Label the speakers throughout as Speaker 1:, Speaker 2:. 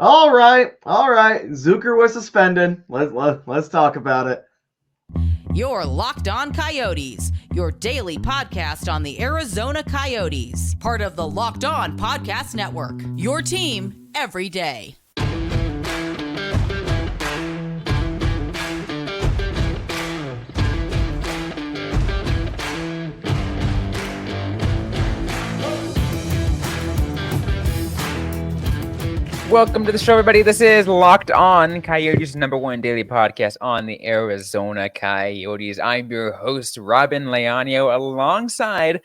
Speaker 1: All right. Zucker was suspended. Let's talk about it.
Speaker 2: You're Locked On Coyotes, your daily podcast on the Arizona Coyotes, part of the Locked On Podcast Network. Your team every day.
Speaker 3: Welcome to the show, everybody. This is Locked On Coyotes, #1 daily podcast on the Arizona Coyotes. I'm your host, Robyn Leonio, alongside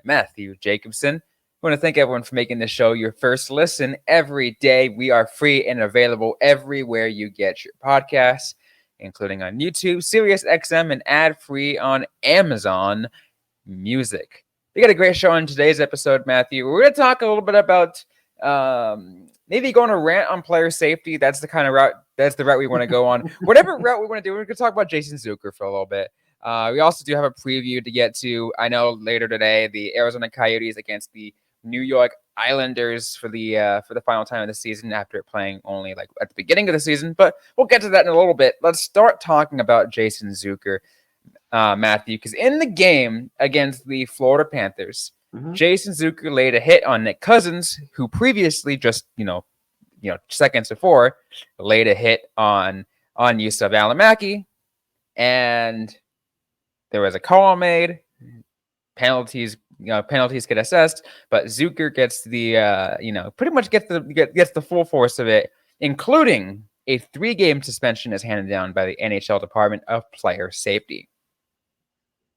Speaker 3: Matthew Jacobson. I want to thank everyone for making this show your first listen every day. We are free and available everywhere you get your podcasts, including on YouTube, SiriusXM, and ad-free on Amazon Music. We got a great show on today's episode, Matthew. We're going to talk a little bit about maybe going to rant on player safety. That's the kind of route. That's the route we want to go on. Whatever route we want to do, we're going to talk about Jason Zucker for a little bit. We also do have a preview to get to. I know later today, the Arizona Coyotes against the New York Islanders for the final time of the season after playing only like at the beginning of the season. But we'll get to that in a little bit. Let's start talking about Jason Zucker, Matthew, because in the game against the Florida Panthers, Jason Zucker laid a hit on Nick Cousins, who previously just, seconds before, laid a hit on Juuso Välimäki, and there was a call made. Penalties get assessed, but Zucker gets the, pretty much gets the full force of it, including a 3-game suspension is handed down by the NHL Department of Player Safety.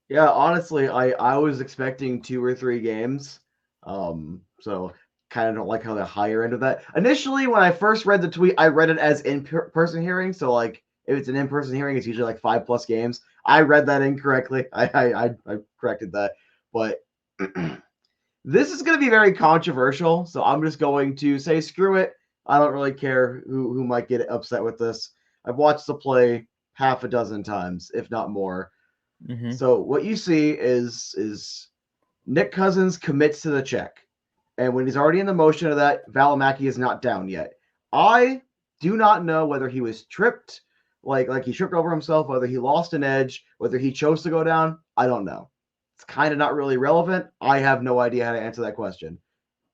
Speaker 1: Yeah, honestly, I was expecting 2 or 3 games. So kind of don't like how the higher end of that. Initially, when I first read the tweet, I read it as in-person hearing. So like if it's an in-person hearing, it's usually like 5+ games. I read that incorrectly. I corrected that. But this is going to be very controversial. So I'm just going to say, screw it. I don't really care who might get upset with this. I've watched the play half a dozen times, if not more.
Speaker 3: Mm-hmm.
Speaker 1: So what you see is Nick Cousins commits to the check. And when he's already in the motion of that, Välimäki is not down yet. I do not know whether he was tripped, like he tripped over himself, whether he lost an edge, whether he chose to go down. I don't know. It's kind of not really relevant. I have no idea how to answer that question.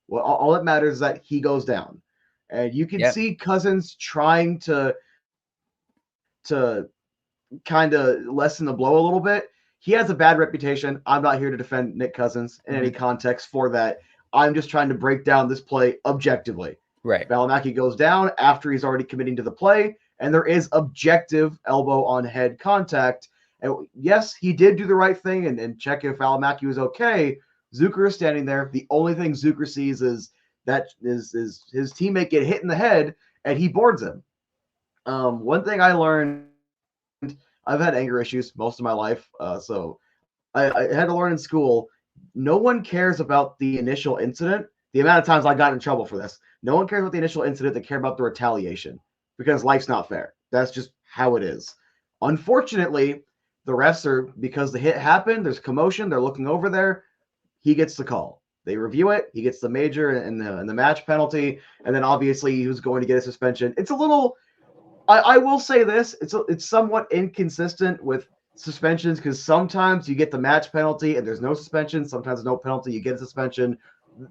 Speaker 1: Well, all that matters is that he goes down. And you can see Cousins trying to kind of lessen the blow a little bit. He has a bad reputation. I'm not here to defend Nick Cousins in any context for that. I'm just trying to break down this play objectively.
Speaker 3: Right.
Speaker 1: Välimäki goes down after he's already committing to the play, and there is objective elbow on head contact. And yes, he did do the right thing and check if Välimäki was okay. Zucker is standing there. The only thing Zucker sees is that is his teammate get hit in the head, and he boards him. One thing I learned, I've had anger issues most of my life, so I had to learn in school, no one cares about the initial incident. The amount of times I got in trouble for this. No one cares about the initial incident. They care about the retaliation because life's not fair. That's just how it is. Unfortunately, the refs are, because the hit happened, there's commotion, they're looking over there, he gets the call. They review it, he gets the major and the match penalty, and then obviously he was going to get a suspension. It's a little... I will say this, it's somewhat inconsistent with suspensions because sometimes you get the match penalty and there's no suspension. Sometimes there's no penalty, you get a suspension.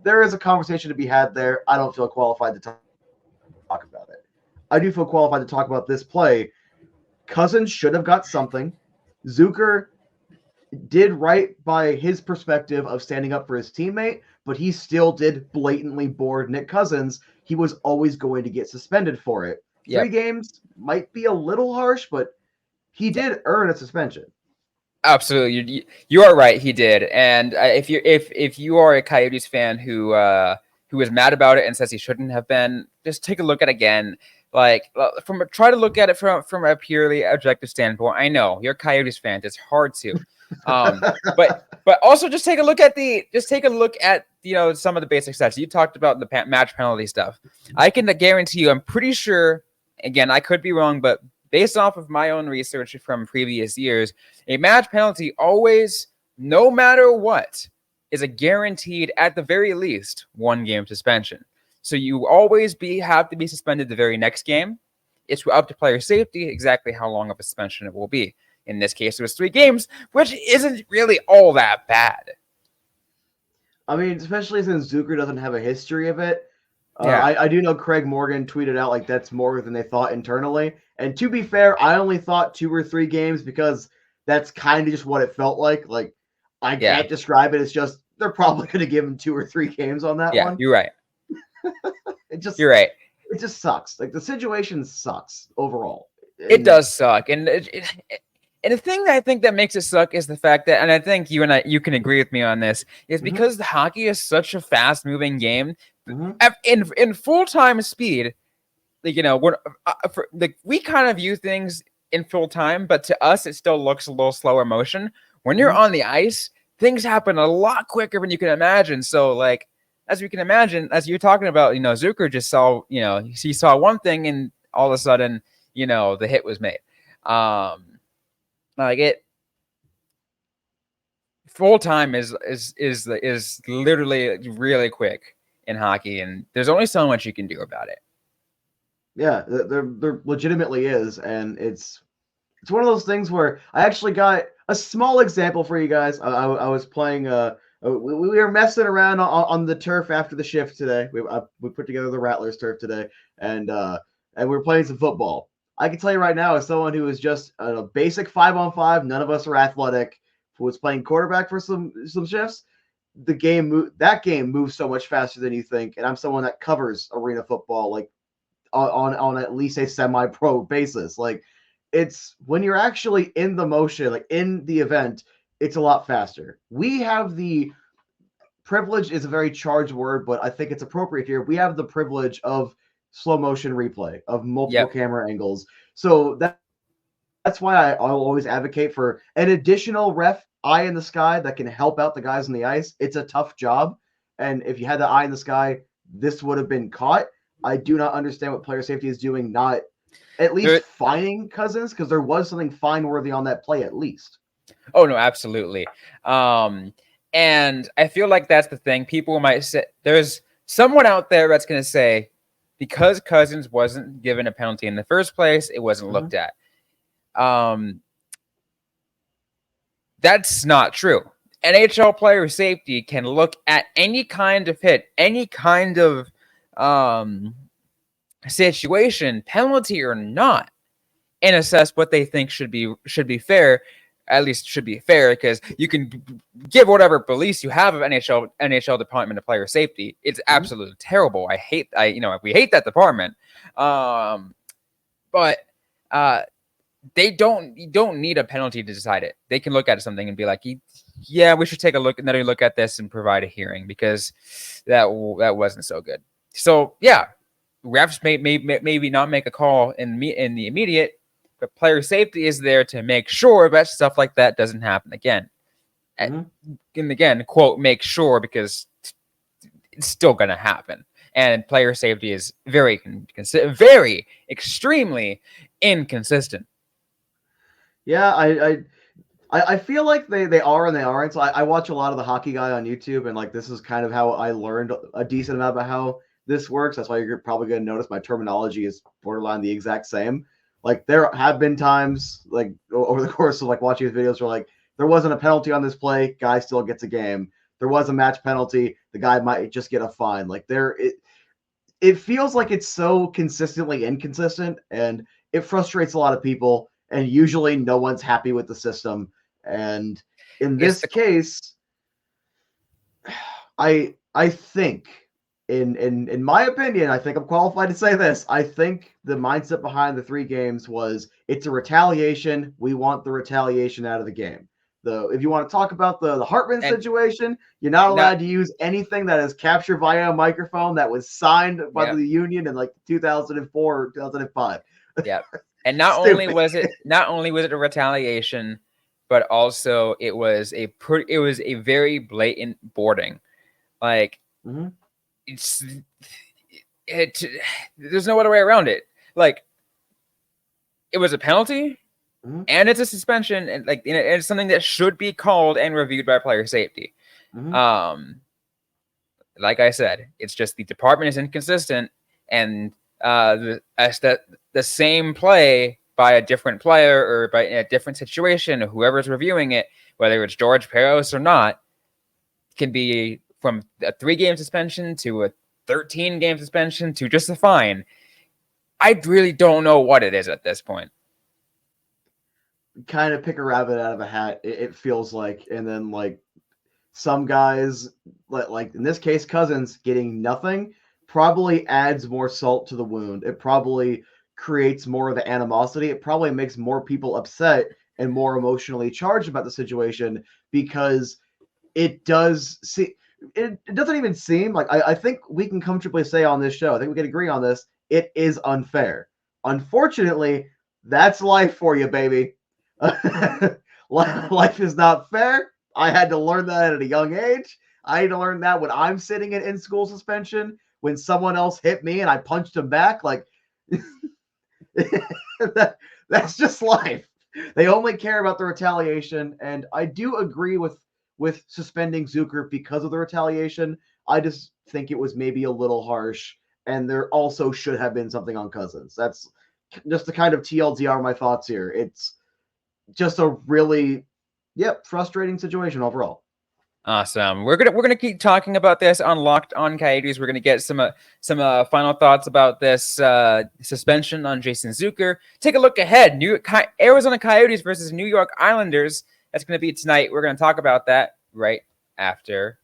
Speaker 1: There is a conversation to be had there. I don't feel qualified to talk about it. I do feel qualified to talk about this play. Cousins should have got something. Zucker did right by his perspective of standing up for his teammate, but he still did blatantly board Nick Cousins. He was always going to get suspended for it. 3 games might be a little harsh, but he did earn a suspension.
Speaker 3: Absolutely, you are right. He did, and if you are a Coyotes fan who is mad about it and says he shouldn't have been, just take a look at it again. Try to look at it from a purely objective standpoint. I know you're Coyotes fans; it's hard to, but also just take a look at some of the basic stats. You talked about the match penalty stuff. I can guarantee you, I'm pretty sure. Again, I could be wrong, but based off of my own research from previous years, a match penalty always, no matter what, is a guaranteed, at the very least, 1-game suspension. So you always have to be suspended the very next game. It's up to player safety exactly how long of a suspension it will be. In this case, it was 3 games, which isn't really all that bad.
Speaker 1: I mean, especially since Zucker doesn't have a history of it.
Speaker 3: Yeah.
Speaker 1: I do know Craig Morgan tweeted out like that's more than they thought internally. And to be fair, I only thought 2 or 3 games because that's kind of just what it felt like. Like, I can't describe it. It's just they're probably going to give him 2 or 3 games on that one.
Speaker 3: You're right.
Speaker 1: You're
Speaker 3: right.
Speaker 1: It just sucks. Like, the situation sucks overall.
Speaker 3: It does suck. And the thing that I think that makes it suck is the fact that, and I think you can agree with me on this, is because the hockey is such a fast-moving game. In full-time speed, like, we kind of view things in full time, but to us, it still looks a little slower motion. When you're on the ice, things happen a lot quicker than you can imagine. So, like, as you can imagine, as you're talking about, Zucker just saw, he saw one thing and all of a sudden, the hit was made. Full time is literally really quick in hockey, and there's only so much you can do about it.
Speaker 1: Yeah, there legitimately is, and it's one of those things where I actually got a small example for you guys. I was playing. We were messing around on the turf after the shift today. We put together the Rattlers turf today, and we were playing some football. I can tell you right now, as someone who is just a basic 5-on-5, none of us are athletic, who was playing quarterback for some shifts, that game moves so much faster than you think. And I'm someone that covers arena football like on at least a semi-pro basis. Like, it's when you're actually in the motion, like in the event, it's a lot faster. We have the privilege, is a very charged word, but I think it's appropriate here. We have the privilege of slow motion replay, of multiple camera angles. So that's why I'll always advocate for an additional ref eye in the sky that can help out the guys on the ice. It's a tough job. And if you had the eye in the sky, this would have been caught. I do not understand what player safety is doing, not at least fining Cousins, because there was something fine-worthy on that play at least.
Speaker 3: Oh, no, absolutely. And I feel like that's the thing. People might say, there's someone out there that's going to say, because Cousins wasn't given a penalty in the first place, it wasn't looked at. That's not true. NHL player safety can look at any kind of hit, any kind of situation, penalty or not, and assess what they think should be fair. At least should be fair, because you can give whatever beliefs you have of NHL Department of Player Safety. It's absolutely terrible. We hate that department. But you don't need a penalty to decide it. They can look at something and be like, yeah, we should take another look at this and provide a hearing, because that wasn't so good. So yeah, refs may maybe not make a call in the immediate, but player safety is there to make sure that stuff like that doesn't happen again. And again, quote, make sure, because it's still going to happen. And player safety is very extremely inconsistent.
Speaker 1: Yeah, I feel like they are and they aren't. So I watch a lot of the Hockey Guy on YouTube, and like this is kind of how I learned a decent amount about how this works. That's why you're probably going to notice my terminology is borderline the exact same. Like, there have been times, like, over the course of like watching his videos, where like there wasn't a penalty on this play, guy still gets a game. There was a match penalty, the guy might just get a fine. Like, it feels like it's so consistently inconsistent, and it frustrates a lot of people. And usually, no one's happy with the system. And in this case, I think, in my opinion, I think I'm qualified to say this. I think the mindset behind the 3 games was, it's a retaliation. We want the retaliation out of the game. If you want to talk about the Hartman situation, you're not allowed to use anything that is captured via a microphone that was signed by the union in like 2004 or 2005.
Speaker 3: Yeah. And not only was it a retaliation, but also it was a very blatant boarding. Like, there's no other way around it. Like, it was a penalty, and it's a suspension, and like, it's something that should be called and reviewed by player safety. like I said, it's just the department is inconsistent, and the same play by a different player or by in a different situation, whoever's reviewing it, whether it's George Peros or not, can be from a 3-game suspension to a 13-game suspension to just a fine. I really don't know what it is at this point.
Speaker 1: Kind of pick a rabbit out of a hat, it feels like, and then like some guys, like in this case, Cousins getting nothing probably adds more salt to the wound. It probably creates more of the animosity. It probably makes more people upset and more emotionally charged about the situation, because it does see it doesn't even seem like I think we can comfortably say on this show, I think we can agree on this, it is unfair. Unfortunately, that's life for you, baby. Life is not fair. I had to learn that at a young age. I had to learn that when I'm sitting in school suspension, when someone else hit me and I punched him back. Like, that's just life. They only care about the retaliation, and I do agree with suspending Zucker because of the retaliation. I just think it was maybe a little harsh, and there also should have been something on Cousins. That's just the kind of TLDR my thoughts here. It's just a really, frustrating situation overall.
Speaker 3: Awesome. We're gonna keep talking about this on Locked On Coyotes. We're gonna get some final thoughts about this suspension on Jason Zucker. Take a look ahead. Arizona Coyotes versus New York Islanders. That's gonna be tonight. We're gonna talk about that right after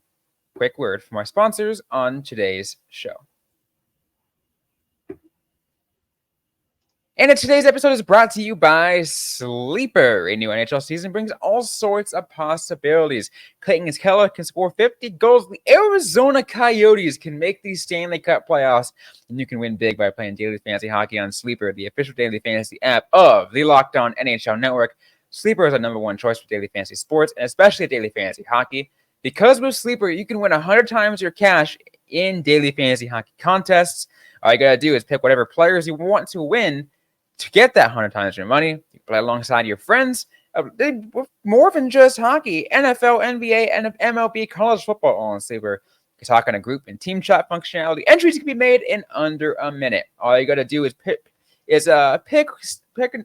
Speaker 3: a quick word from our sponsors on today's show. And today's episode is brought to you by Sleeper. A new NHL season brings all sorts of possibilities. Clayton Keller can score 50 goals. The Arizona Coyotes can make these Stanley Cup playoffs. And you can win big by playing daily fantasy hockey on Sleeper, the official daily fantasy app of the Locked On NHL Network. Sleeper is our number one choice for daily fantasy sports, and especially daily fantasy hockey. Because with Sleeper, you can win 100 times your cash in daily fantasy hockey contests. All you got to do is pick whatever players you want to win to get that 100 times your money. You play alongside your friends. More than just hockey, NFL, NBA, and MLB, college football all on Sleeper. You can talk on a group and team chat functionality. Entries can be made in under a minute. All you got to do is pick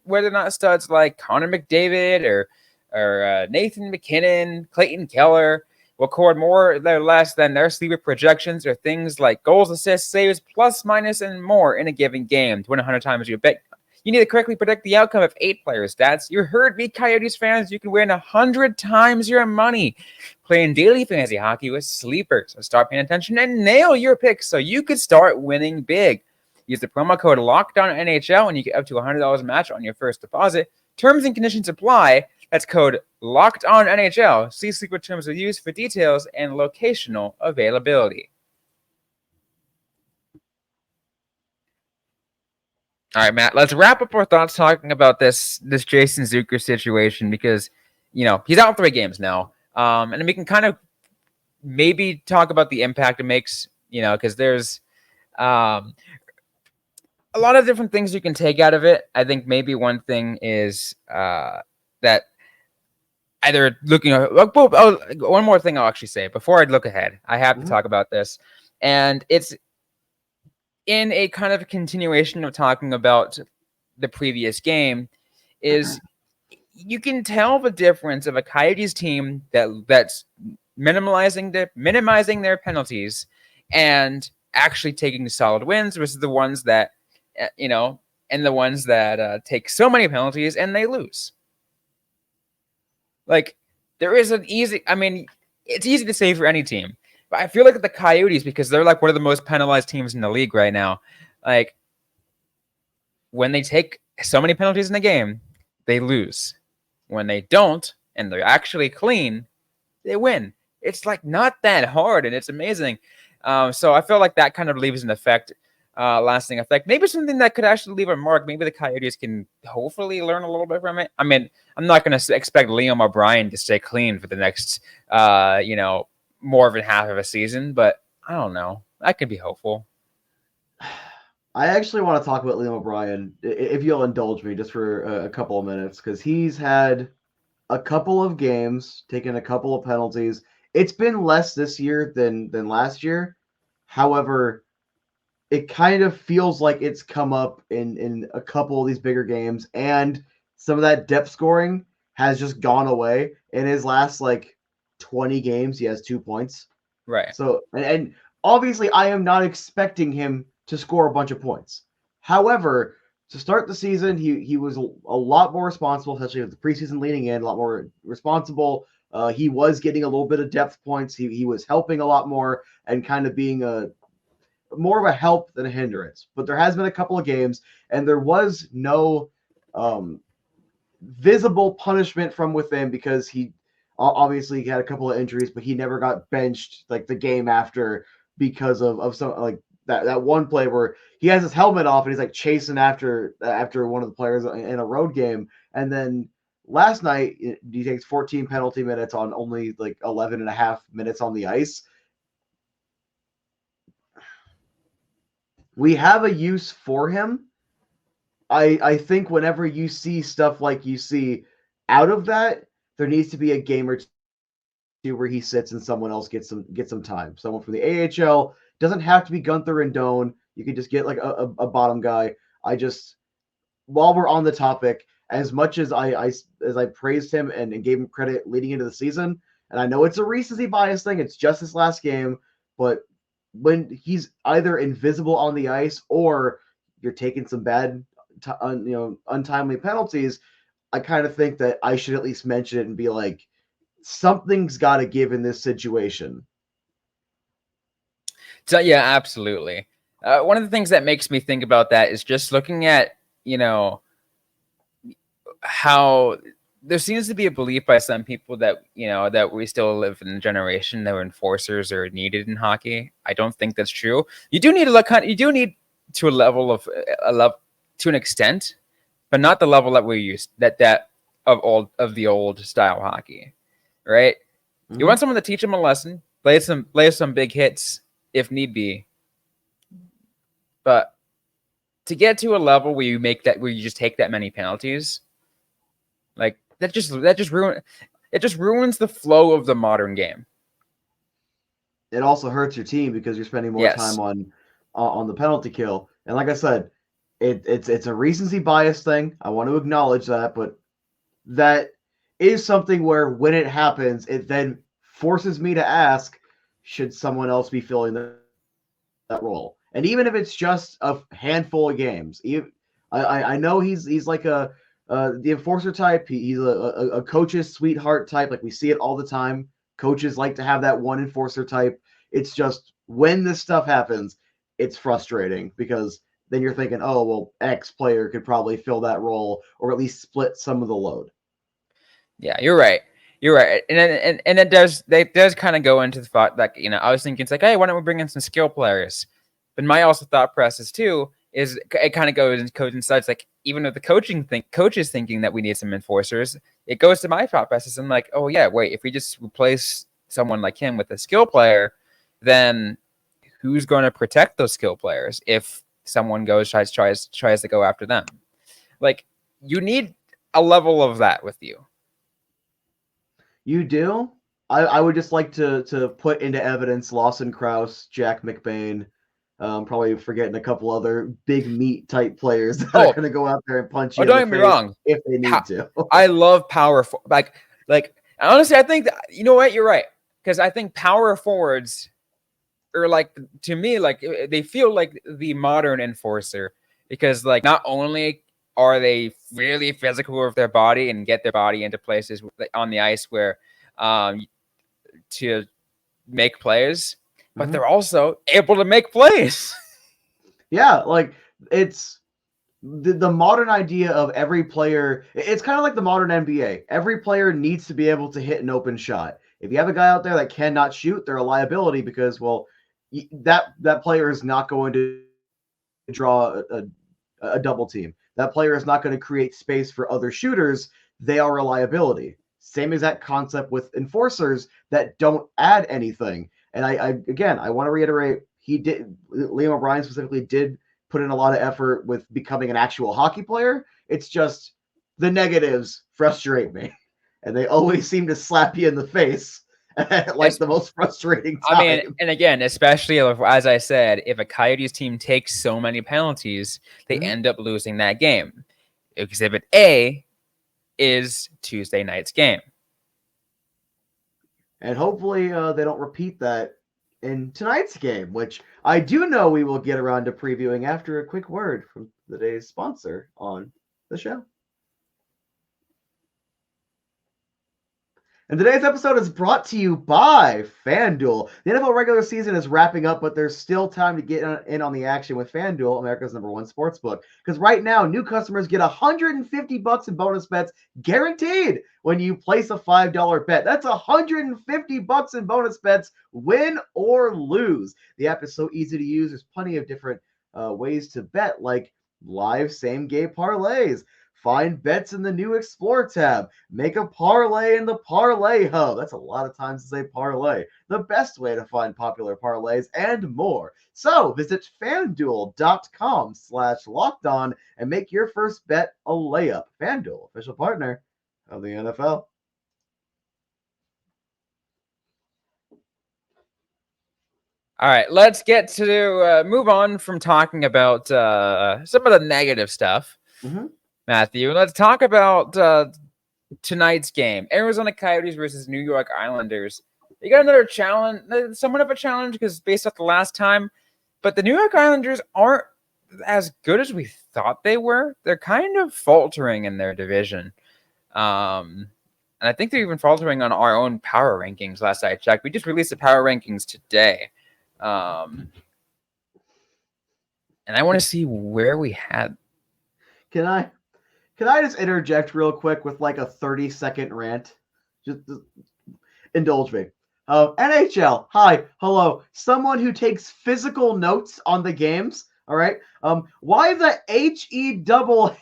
Speaker 3: whether or not studs like Connor McDavid or Nathan McKinnon, Clayton Keller will record more or less than their Sleeper projections, or things like goals, assists, saves, plus, minus, and more in a given game. To win 100 times your bet, you need to correctly predict the outcome of 8 player stats. You heard me, Coyotes fans. You can win 100 times your money playing daily fantasy hockey with Sleeper. So start paying attention and nail your picks so you could start winning big. Use the promo code LOCKEDONNHL and you get up to $100 match on your first deposit. Terms and conditions apply. That's code LOCKEDONNHL. See Sleeper terms of use for details and locational availability. All right, Matt, let's wrap up our thoughts talking about this Jason Zucker situation, because, he's out 3 games now. And we can kind of maybe talk about the impact it makes, because there's a lot of different things you can take out of it. I think maybe one thing is that either one more thing I'll actually say before I look ahead. I have to talk about this, and it's in a kind of continuation of talking about the previous game. Is you can tell the difference of a Coyotes team that's minimizing their penalties and actually taking solid wins versus the ones that and the ones that take so many penalties and they lose. Like, there is it's easy to say for any team, but I feel like the Coyotes, because they're like one of the most penalized teams in the league right now, like, when they take so many penalties in a game, they lose. When they don't, and they're actually clean, they win. It's like not that hard, and it's amazing. So I feel like that kind of leaves an lasting effect. Maybe something that could actually leave a mark. Maybe the Coyotes can hopefully learn a little bit from it. I mean, I'm not going to expect Liam O'Brien to stay clean for the next, more than half of a season, but I don't know. I could be hopeful.
Speaker 1: I actually want to talk about Liam O'Brien, if you'll indulge me just for a couple of minutes, because he's had a couple of games, taken a couple of penalties. It's been less this year than last year, However, it kind of feels like it's come up in a couple of these bigger games, and some of that depth scoring has just gone away. In his last 20 games, he has 2 points.
Speaker 3: Right.
Speaker 1: So, and obviously, I am not expecting him to score a bunch of points. However, to start the season, he was a lot more responsible, especially with the preseason leading in, a lot more responsible. He was getting a little bit of depth points. He was helping a lot more and kind of being more of a help than a hindrance. But there has been a couple of games, and there was no visible punishment from within because he obviously had a couple of injuries, but he never got benched the game after because of some that one play where he has his helmet off and he's chasing after one of the players in a road game. And then last night he takes 14 penalty minutes on only 11 and a half minutes on the ice. We have a use for him. I think whenever you see stuff like you see out of that, there needs to be a game or two where he sits and someone else gets some time. Someone from the AHL. Doesn't have to be Gunther and Doan. You could just get a bottom guy. While we're on the topic, as much as I praised him and gave him credit leading into the season, and I know it's a recency bias thing, it's just this last game, but when he's either invisible on the ice or you're taking some bad, untimely penalties, I kind of think that I should at least mention it and be like, something's got to give in this situation.
Speaker 3: So yeah, absolutely. One of the things that makes me think about that is just looking at, how there seems to be a belief by some people that, that we still live in a generation that enforcers are needed in hockey. I don't think that's true. You do need to a level of to an extent, but not the level that we're used that of the old style hockey, right? Mm-hmm. You want someone to teach them a lesson, play some big hits if need be, but to get to a level where you just take that many penalties, that just ruins the flow of the modern game.
Speaker 1: It also hurts your team because you're spending more time on the penalty kill. And like I said, it's a recency bias thing. I want to acknowledge that, but that is something where when it happens, it then forces me to ask, should someone else be filling that role? And even if it's just a handful of games, I know he's like the enforcer type. He's a coach's sweetheart type. We see it all the time. Coaches like to have that one enforcer type. It's just when this stuff happens, it's frustrating because then you're thinking, oh, well, X player could probably fill that role or at least split some of the load.
Speaker 3: Yeah, you're right. And it does kind of go into the thought that, I was thinking it's hey, why don't we bring in some skill players? But my also thought process too is it kind of goes and coincides even with the coaches thinking that we need some enforcers, it goes to my thought process. I'm like, oh yeah, wait, if we just replace someone like him with a skill player, then who's going to protect those skill players if someone tries to go after them? You need a level of that with you.
Speaker 1: You do? I would just like to put into evidence Lawson Krause, Jack McBain, probably forgetting a couple other big meat type players that are going to go out there and punch you.
Speaker 3: Don't get me wrong.
Speaker 1: If they need to.
Speaker 3: I love power. Honestly, I think that, you know what? You're right. Because I think power forwards are to me, they feel like the modern enforcer because not only are they really physical with their body and get their body into places on the ice where to make plays, but they're also able to make plays.
Speaker 1: Yeah, it's the modern idea of every player. It's kind of like the modern NBA. Every player needs to be able to hit an open shot. If you have a guy out there that cannot shoot, they're a liability because, well, that player is not going to draw a double team. That player is not going to create space for other shooters. They are a liability. Same exact concept with enforcers that don't add anything. And I want to reiterate, Liam O'Brien specifically did put in a lot of effort with becoming an actual hockey player. It's just the negatives frustrate me. And they always seem to slap you in the face like the most frustrating time.
Speaker 3: I mean, and again, especially as I said, if a Coyotes team takes so many penalties, they end up losing that game. Exhibit A is Tuesday night's game.
Speaker 1: And hopefully they don't repeat that in tonight's game, which I do know we will get around to previewing after a quick word from the day's sponsor on the show. And today's episode is brought to you by FanDuel. The NFL regular season is wrapping up, but there's still time to get in on the action with FanDuel, America's #1 sportsbook. Because right now, new customers get $150 in bonus bets guaranteed when you place a $5 bet. That's $150 in bonus bets, win or lose. The app is so easy to use. There's plenty of different ways to bet, like live same-game parlays. Find bets in the new Explore tab. Make a parlay in the Parlay Hub. That's a lot of times to say parlay. The best way to find popular parlays and more. So visit FanDuel.com/lockedon and make your first bet a layup. FanDuel, official partner of the NFL.
Speaker 3: All right, let's get to move on from talking about some of the negative stuff. Matthew, let's talk about tonight's game. Arizona Coyotes versus New York Islanders. They got another challenge, somewhat of a challenge because based off the last time, but the New York Islanders aren't as good as we thought they were. They're kind of faltering in their division. And I think they're even faltering on our own power rankings last I checked. We just released the power rankings today. And I want to see where we had.
Speaker 1: Can I just interject real quick with like a 30-second rant? Just indulge me. NHL, hi, hello. Someone who takes physical notes on the games, all right? Why the HE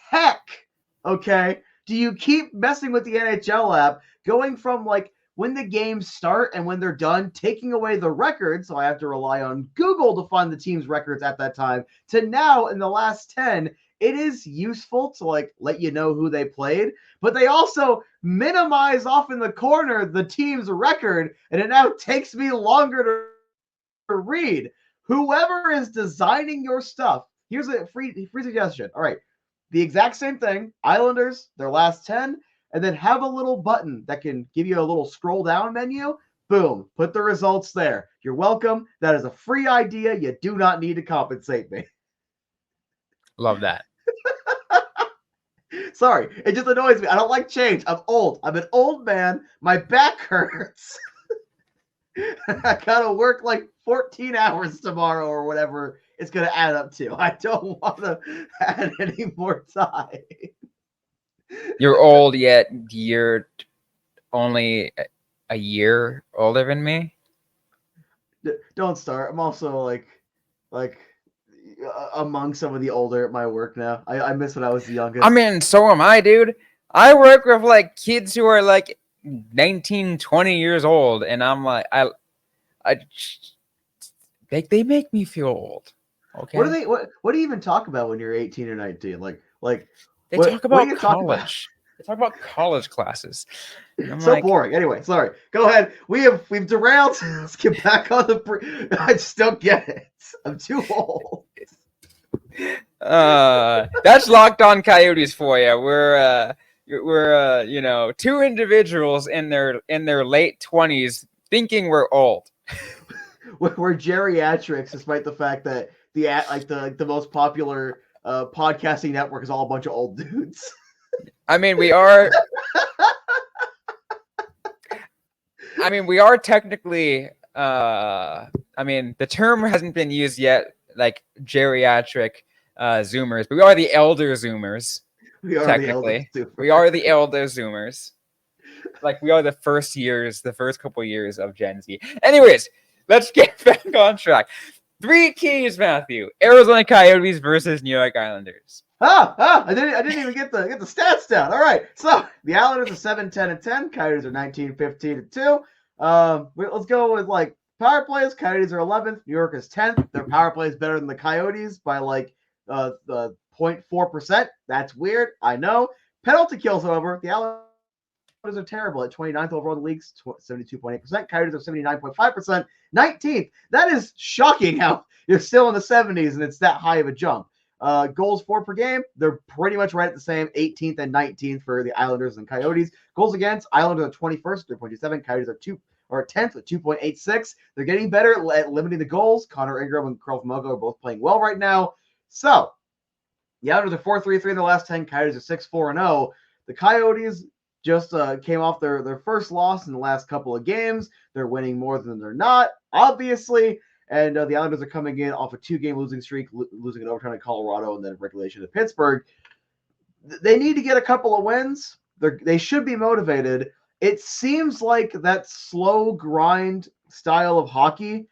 Speaker 1: heck, okay, do you keep messing with the NHL app, going from like when the games start and when they're done, taking away the records, so I have to rely on Google to find the team's records at that time, to now in the last 10, it is useful to like let you know who they played, but they also minimize off in the corner the team's record, and it now takes me longer to read. Whoever is designing your stuff, here's a free suggestion. All right, the exact same thing, Islanders, their last 10, and then have a little button that can give you a little scroll down menu. Boom, put the results there. You're welcome. That is a free idea. You do not need to compensate me.
Speaker 3: Love that.
Speaker 1: Sorry, it just annoys me. I don't like change. I'm old. I'm an old man. My back hurts. I gotta work like 14 hours tomorrow or whatever it's gonna add up to. I don't want to add any more time.
Speaker 3: You're old, yet you're only a year older than me.
Speaker 1: Don't start. I'm also like among some of the older at my work now. I miss when I was the youngest.
Speaker 3: I mean, so am I, dude. I work with like kids who are like 19, 20 years old, and I'm like, they make me feel old. Okay.
Speaker 1: What do you even talk about when you're 18 or 19? Like
Speaker 3: they talk about college. They talk about college classes.
Speaker 1: So like, boring. Anyway, sorry. Go ahead. We've derailed. Let's get back on the. I just don't get it. I'm too old.
Speaker 3: That's Locked On Coyotes for you. We're two individuals in their late 20s thinking we're old.
Speaker 1: We're geriatrics, despite the fact that the most popular podcasting network is all a bunch of old dudes.
Speaker 3: I mean, we are. We are technically. The term hasn't been used yet, like geriatric Zoomers, but we are the elder Zoomers. We are the elder Zoomers. Like we are the first couple years of Gen Z. Anyways, let's get back on track. 3 keys, Matthew. Arizona Coyotes versus New York Islanders.
Speaker 1: I didn't even get the stats down. All right. So the Islanders are 7-10-10. Coyotes are 19-15-2. Let's go with like power plays. Coyotes are 11th. New York is 10th. Their power play is better than the Coyotes by like the 0.4%. That's weird. I know. Penalty kills, however, the Islanders are terrible at 29th overall in the league's 72.8%. Coyotes are 79.5%, 19th. That is shocking how you're still in the 70s and it's that high of a jump. Goals for per game, they're pretty much right at the same, 18th and 19th for the Islanders and Coyotes. Goals against, Islanders are 21st, 3.27. Coyotes are 10th with 2.86. They're getting better at limiting the goals. Connor Ingram and Carl Mogo are both playing well right now. So, the Islanders are 4-3-3 in the last 10. Coyotes are 6-4-0. The Coyotes just came off their first loss in the last couple of games. They're winning more than they're not, obviously. And the Islanders are coming in off a 2-game losing streak, losing in overtime to Colorado and then regulation to Pittsburgh. They need to get a couple of wins. They should be motivated. It seems like that slow grind style of hockey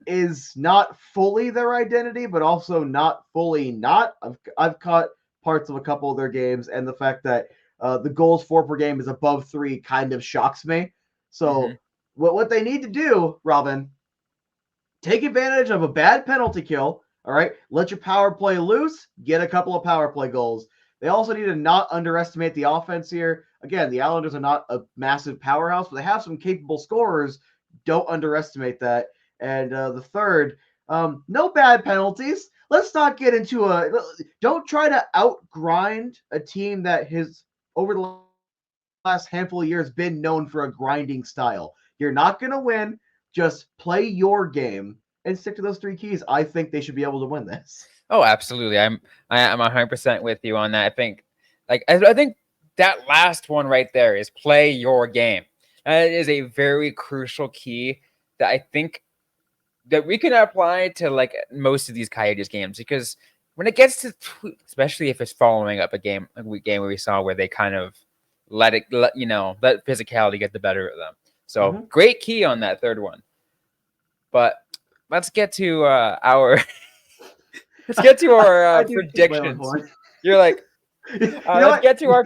Speaker 1: is not fully their identity, but also not fully not. I've caught parts of a couple of their games, and the fact that the goals for per game is above 3 kind of shocks me. So what they need to do, Robyn, take advantage of a bad penalty kill, all right? Let your power play loose, get a couple of power play goals. They also need to not underestimate the offense here. Again, the Islanders are not a massive powerhouse, but they have some capable scorers. Don't underestimate that. And the third, no bad penalties. Let's not get into don't try to outgrind a team that has, over the last handful of years, been known for a grinding style. You're not going to win. Just play your game and stick to those 3 keys. I think they should be able to win this.
Speaker 3: Oh, absolutely. I'm 100% with you on that. I think I think that last one right there is play your game. That is a very crucial key that I think that we can apply to like most of these Coyotes games, because when it gets to, especially if it's following up a game where we saw where they kind of let physicality get the better of them. So great key on that third one. But let's get to our predictions. You're like, let's get to our.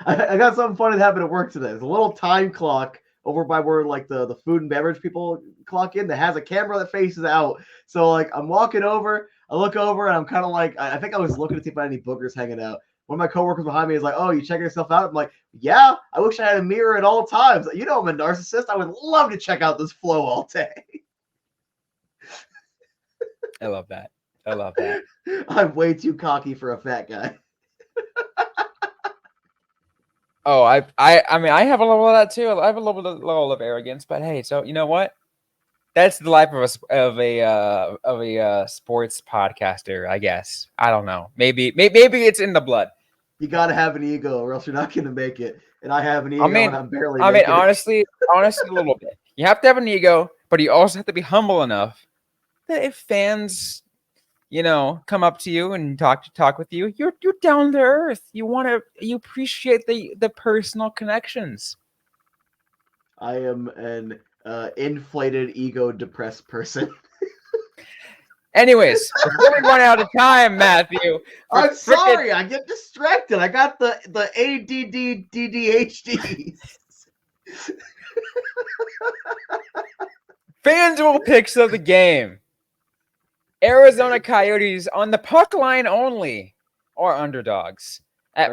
Speaker 1: I got something funny that happened at work today. There's a little time clock over by where like the food and beverage people clock in that has a camera that faces out. So like I'm walking over, I look over, and I'm kind of like, I think I was looking to see if I had any boogers hanging out. One of my coworkers behind me is like, "Oh, you checking yourself out?" I'm like, "Yeah, I wish I had a mirror at all times. You know, I'm a narcissist. I would love to check out this flow all day."
Speaker 3: I love that.
Speaker 1: I'm way too cocky for a fat guy.
Speaker 3: Oh, I mean, I have a level of that too. I have a level of arrogance, but hey, so you know what? That's the life of a sports podcaster, I guess. I don't know. Maybe it's in the blood.
Speaker 1: You got to have an ego, or else you're not going to make it. And I have an ego, and I'm barely.
Speaker 3: Honestly, a little bit. You have to have an ego, but you also have to be humble enough that if fans, come up to you and talk with you, you're down to earth. You appreciate the personal connections.
Speaker 1: I am an inflated, ego depressed person.
Speaker 3: Anyways, before we run out of time, Matthew.
Speaker 1: I'm sorry, I get distracted. I got the ADD.
Speaker 3: FanDuel picks of the game. Arizona Coyotes on the puck line only are underdogs at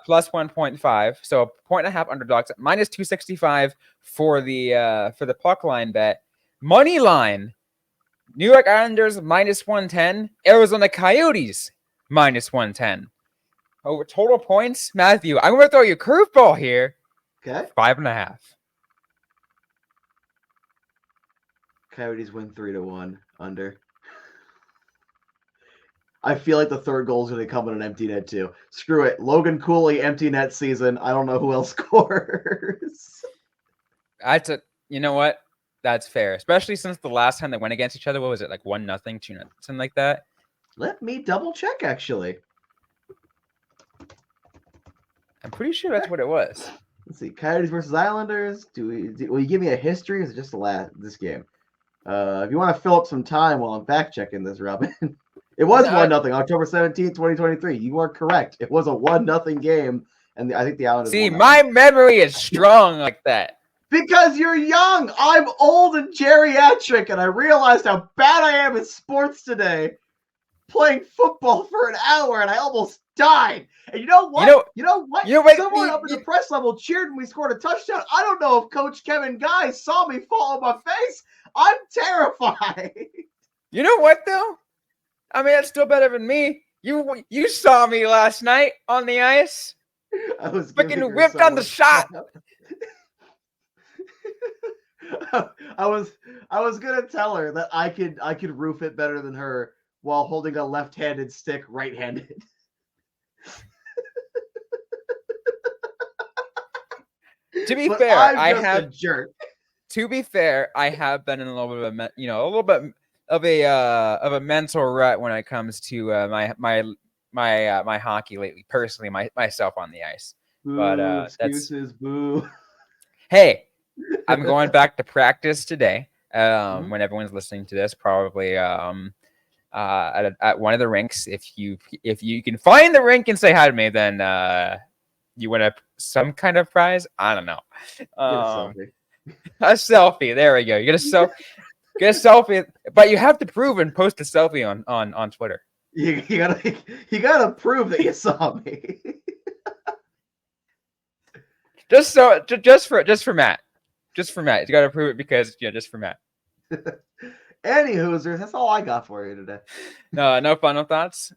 Speaker 3: plus 1.5. So 1.5 underdogs at minus 265 for the puck line bet. Money line. New York Islanders minus 110. Arizona Coyotes minus 110. Over total points, Matthew, I'm going to throw you a curveball here.
Speaker 1: Okay.
Speaker 3: 5.5.
Speaker 1: Coyotes win 3-1 under. I feel like the third goal is going to come in an empty net too. Screw it. Logan Cooley, empty net season. I don't know who else scores.
Speaker 3: You know what? That's fair, especially since the last time they went against each other. What was it, like 1-0, 2-0, something like that?
Speaker 1: Let me double check. Actually,
Speaker 3: I'm pretty sure that's what it was.
Speaker 1: Let's see. Coyotes versus Islanders. Will you give me a history? Or is it just this game? If you want to fill up some time while I'm back checking this, Robyn. It was 1-0, October 17th, 2023. You are correct. It was a 1-0 game, and I think the Islanders.
Speaker 3: See, my memory is strong like that.
Speaker 1: Because you're young. I'm old and geriatric, and I realized how bad I am in sports today. playing football for an hour and I almost died. And you know what? Someone up in the press level cheered when we scored a touchdown. I don't know if Coach Kevin Guy saw me fall on my face. I'm terrified.
Speaker 3: You know what, though? I mean, that's still better than me. You saw me last night on the ice.
Speaker 1: I was
Speaker 3: freaking whipped on the shot.
Speaker 1: I was gonna tell her that I could roof it better than her while holding a left-handed stick right-handed.
Speaker 3: To be fair, I have
Speaker 1: a jerk.
Speaker 3: To be fair, I have been in a little bit of a mental rut when it comes to my hockey lately. Personally, myself on the ice.
Speaker 1: Boo,
Speaker 3: But
Speaker 1: excuses, boo.
Speaker 3: Hey, I'm going back to practice today. When everyone's listening to this, probably at one of the rinks. If you can find the rink and say hi to me, then you win some kind of prize. I don't know. A selfie. There we go. You get a selfie, but you have to prove and post a selfie on Twitter.
Speaker 1: You gotta prove that you saw me.
Speaker 3: just for Matt. Just for Matt. You gotta prove it because just for Matt.
Speaker 1: Any Hoosers, that's all I got for you today.
Speaker 3: No final thoughts.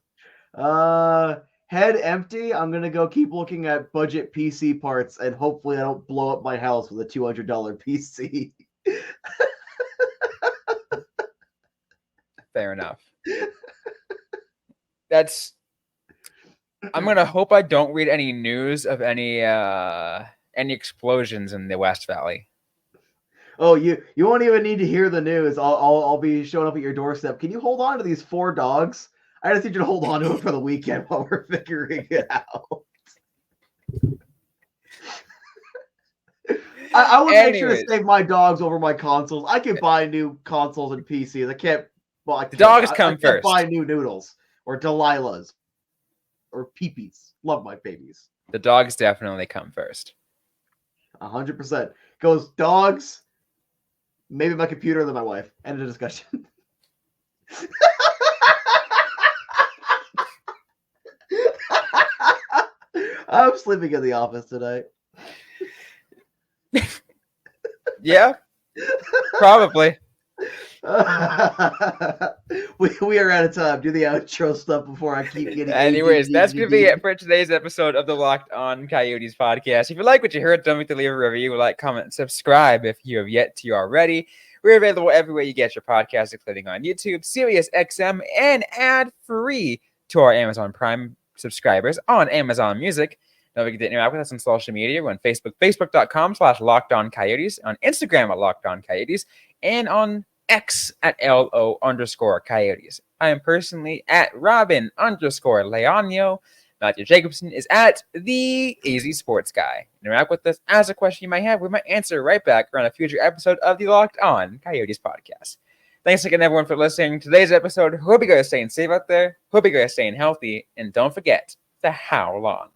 Speaker 1: Head empty. I'm gonna go keep looking at budget PC parts, and hopefully I don't blow up my house with a $200 PC.
Speaker 3: Fair enough. I'm gonna hope I don't read any news of any explosions in the West Valley.
Speaker 1: Oh, you won't even need to hear the news. I'll be showing up at your doorstep. Can you hold on to these 4 dogs? I just need you to hold on to them for the weekend while we're figuring it out. I would make sure to save my dogs over my consoles. I can buy new consoles and PCs. I can't. Well,
Speaker 3: the dogs come first.
Speaker 1: Buy new noodles or Delilah's or Peepees. Love my babies.
Speaker 3: The dogs definitely come first.
Speaker 1: 100%. Goes dogs. Maybe my computer, then my wife. End of discussion. I'm sleeping in the office tonight.
Speaker 3: Yeah, probably.
Speaker 1: We are out of time. Do the outro stuff before I keep getting.
Speaker 3: Anyways, that's going to be it for today's episode of the Locked On Coyotes podcast. If you like what you heard, don't forget to leave a review, like, comment, and subscribe if you have yet to already. We're available everywhere you get your podcast, including on YouTube, SiriusXM, and ad-free to our Amazon Prime subscribers on Amazon Music. Don't forget to interact with us on social media. We're on Facebook, facebook.com/LockedOnCoyotes, on Instagram at LockedOnCoyotes, and on X at LO_Coyotes. I am personally at Robyn_Leonio. Matthew Jacobson is at the Easy Sports Guy. Interact with us, ask a question you might have. We might answer right back on a future episode of the Locked On Coyotes podcast. Thanks again, everyone, for listening to today's episode. Hope you guys are staying safe out there. Hope you guys are staying healthy. And don't forget to howl on.